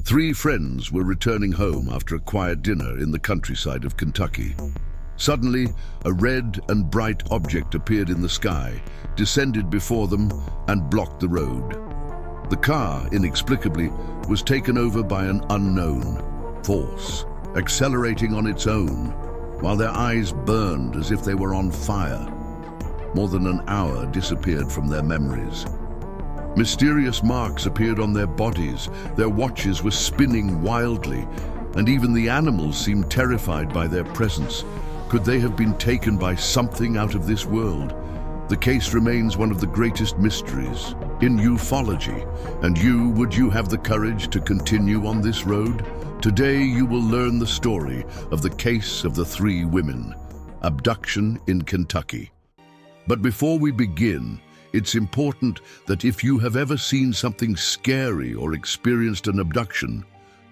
Three friends were returning home after a quiet dinner in the countryside of Kentucky. Suddenly, a red and bright object appeared in the sky, descended before them, and blocked the road. The car, inexplicably, was taken over by an unknown force, accelerating on its own, while their eyes burned as if they were on fire. More than an hour disappeared from their memories. Mysterious marks appeared on their bodies, their watches were spinning wildly, and even the animals seemed terrified by their presence. Could they have been taken by something out of this world? The case remains one of the greatest mysteries in ufology. And would you have the courage to continue on this road? Today you will learn the story of the case of the three women, abduction in Kentucky. But before we begin, it's important that if you have ever seen something scary or experienced an abduction,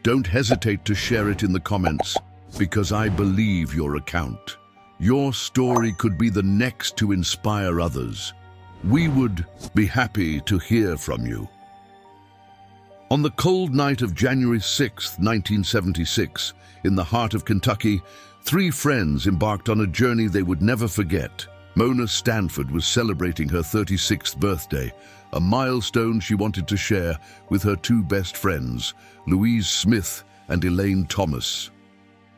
don't hesitate to share it in the comments, because I believe your account. Your story could be the next to inspire others. We would be happy to hear from you. On the cold night of January 6, 1976, in the heart of Kentucky, three friends embarked on a journey they would never forget. Mona Stanford was celebrating her 36th birthday, a milestone she wanted to share with her two best friends, Louise Smith and Elaine Thomas.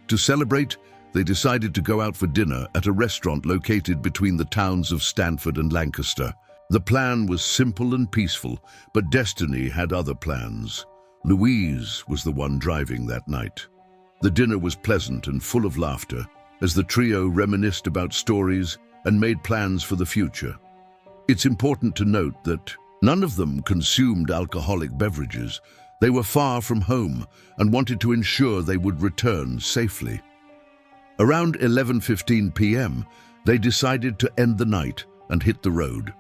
To celebrate, they decided to go out for dinner at a restaurant located between the towns of Stanford and Lancaster. The plan was simple and peaceful, but destiny had other plans. Louise was the one driving that night. The dinner was pleasant and full of laughter, as the trio reminisced about stories and made plans for the future. It's important to note that none of them consumed alcoholic beverages. They were far from home and wanted to ensure they would return safely. Around 11:15 p.m., they decided to end the night and hit the road,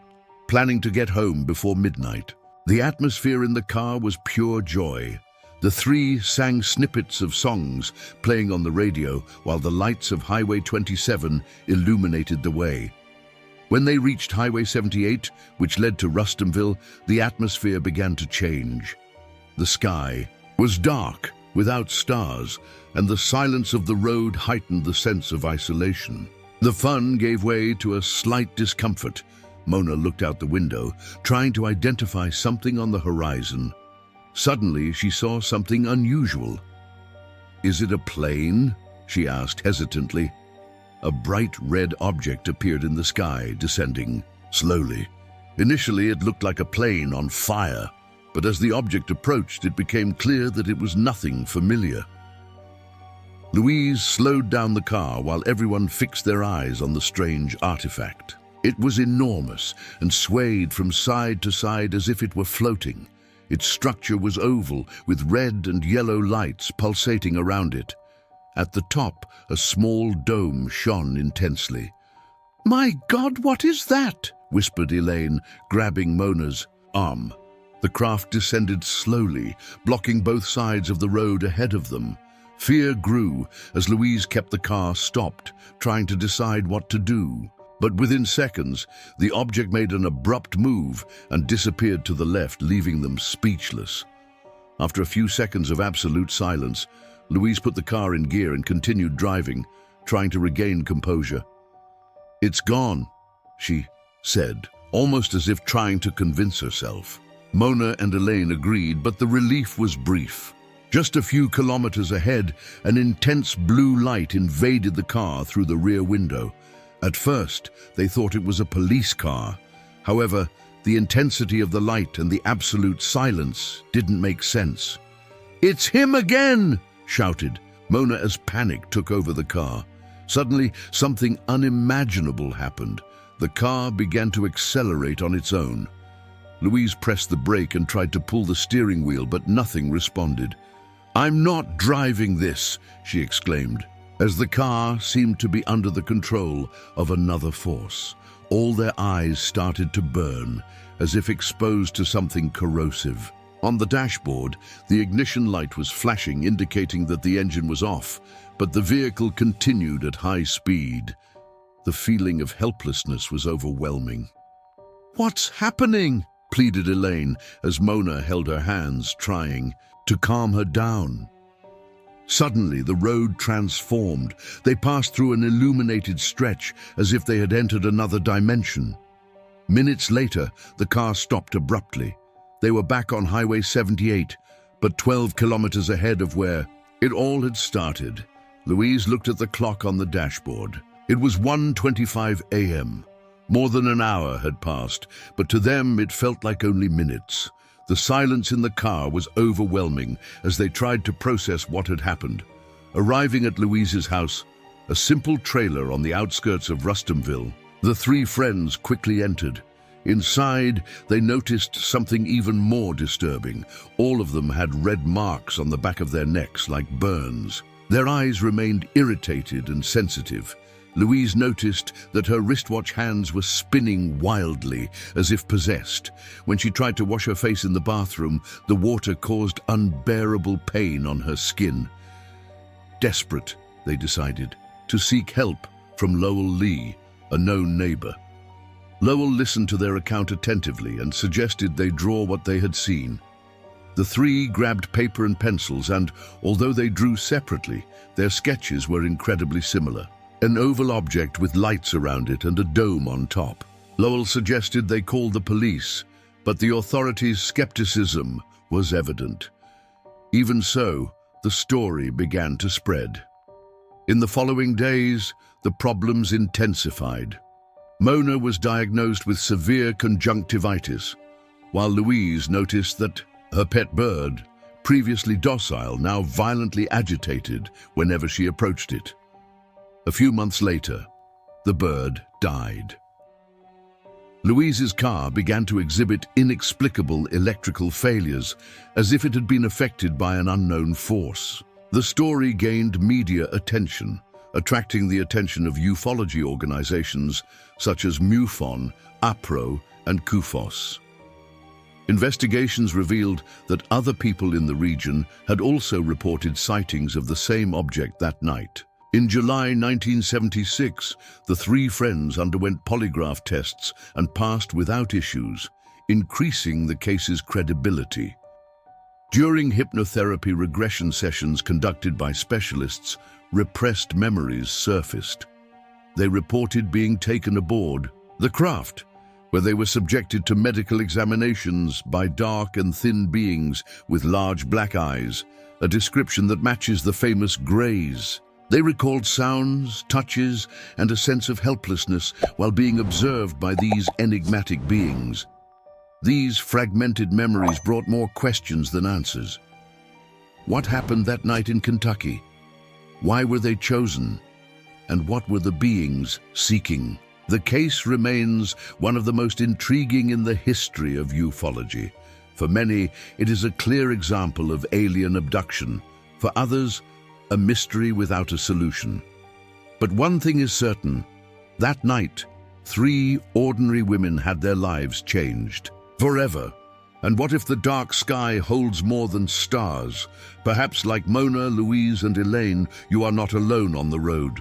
planning to get home before midnight. The atmosphere in the car was pure joy. The three sang snippets of songs playing on the radio while the lights of Highway 27 illuminated the way. When they reached Highway 78, which led to Rustonville, the atmosphere began to change. The sky was dark, without stars, and the silence of the road heightened the sense of isolation. The fun gave way to a slight discomfort. Mona looked out the window, trying to identify something on the horizon. Suddenly, she saw something unusual. "Is it a plane?" she asked hesitantly. A bright red object appeared in the sky, descending slowly. Initially, it looked like a plane on fire, but as the object approached, it became clear that it was nothing familiar. Louise slowed down the car while everyone fixed their eyes on the strange artifact. It was enormous and swayed from side to side as if it were floating. Its structure was oval, with red and yellow lights pulsating around it. At the top, a small dome shone intensely. "My God, what is that?" whispered Elaine, grabbing Mona's arm. The craft descended slowly, blocking both sides of the road ahead of them. Fear grew as Louise kept the car stopped, trying to decide what to do. But within seconds, the object made an abrupt move and disappeared to the left, leaving them speechless. After a few seconds of absolute silence, Louise put the car in gear and continued driving, trying to regain composure. "It's gone," she said, almost as if trying to convince herself. Mona and Elaine agreed, but the relief was brief. Just a few kilometers ahead, an intense blue light invaded the car through the rear window. At first, they thought it was a police car. However, the intensity of the light and the absolute silence didn't make sense. "It's him again!" shouted Mona as panic took over the car. Suddenly, something unimaginable happened. The car began to accelerate on its own. Louise pressed the brake and tried to pull the steering wheel, but nothing responded. "I'm not driving this," she exclaimed, as the car seemed to be under the control of another force. All their eyes started to burn, as if exposed to something corrosive. On the dashboard, the ignition light was flashing, indicating that the engine was off, but the vehicle continued at high speed. The feeling of helplessness was overwhelming. "What's happening?" pleaded Elaine, as Mona held her hands, trying. to calm her down. Suddenly, the road transformed. They passed through an illuminated stretch as if they had entered another dimension. Minutes later, the car stopped abruptly. They were back on Highway 78, but 12 kilometers ahead of where it all had started. Louise looked at the clock on the dashboard. It was 1:25 a.m. More than an hour had passed, but to them it felt like only minutes. The silence in the car was overwhelming as they tried to process what had happened. Arriving at Louise's house, a simple trailer on the outskirts of Rustomville, the three friends quickly entered. Inside, they noticed something even more disturbing. All of them had red marks on the back of their necks like burns. Their eyes remained irritated and sensitive. Louise noticed that her wristwatch hands were spinning wildly, as if possessed. When she tried to wash her face in the bathroom, the water caused unbearable pain on her skin. Desperate, they decided, to seek help from Lowell Lee, a known neighbor. Lowell listened to their account attentively and suggested they draw what they had seen. The three grabbed paper and pencils and, although they drew separately, their sketches were incredibly similar. An oval object with lights around it and a dome on top. Lowell suggested they call the police, but the authorities' skepticism was evident. Even so, the story began to spread. In the following days, the problems intensified. Mona was diagnosed with severe conjunctivitis, while Louise noticed that her pet bird, previously docile, now violently agitated whenever she approached it. A few months later, the bird died. Louise's car began to exhibit inexplicable electrical failures, as if it had been affected by an unknown force. The story gained media attention, attracting the attention of ufology organizations such as MUFON, APRO, and CUFOS. Investigations revealed that other people in the region had also reported sightings of the same object that night. In July 1976, the three friends underwent polygraph tests and passed without issues, increasing the case's credibility. During hypnotherapy regression sessions conducted by specialists, repressed memories surfaced. They reported being taken aboard the craft, where they were subjected to medical examinations by dark and thin beings with large black eyes, a description that matches the famous Greys. They recalled sounds, touches, and a sense of helplessness while being observed by these enigmatic beings. These fragmented memories brought more questions than answers. What happened that night in Kentucky? Why were they chosen? And what were the beings seeking? The case remains one of the most intriguing in the history of ufology. For many, it is a clear example of alien abduction. For others, a mystery without a solution. But one thing is certain. That night, three ordinary women had their lives changed forever. And what if the dark sky holds more than stars? Perhaps like Mona, Louise, and Elaine, you are not alone on the road.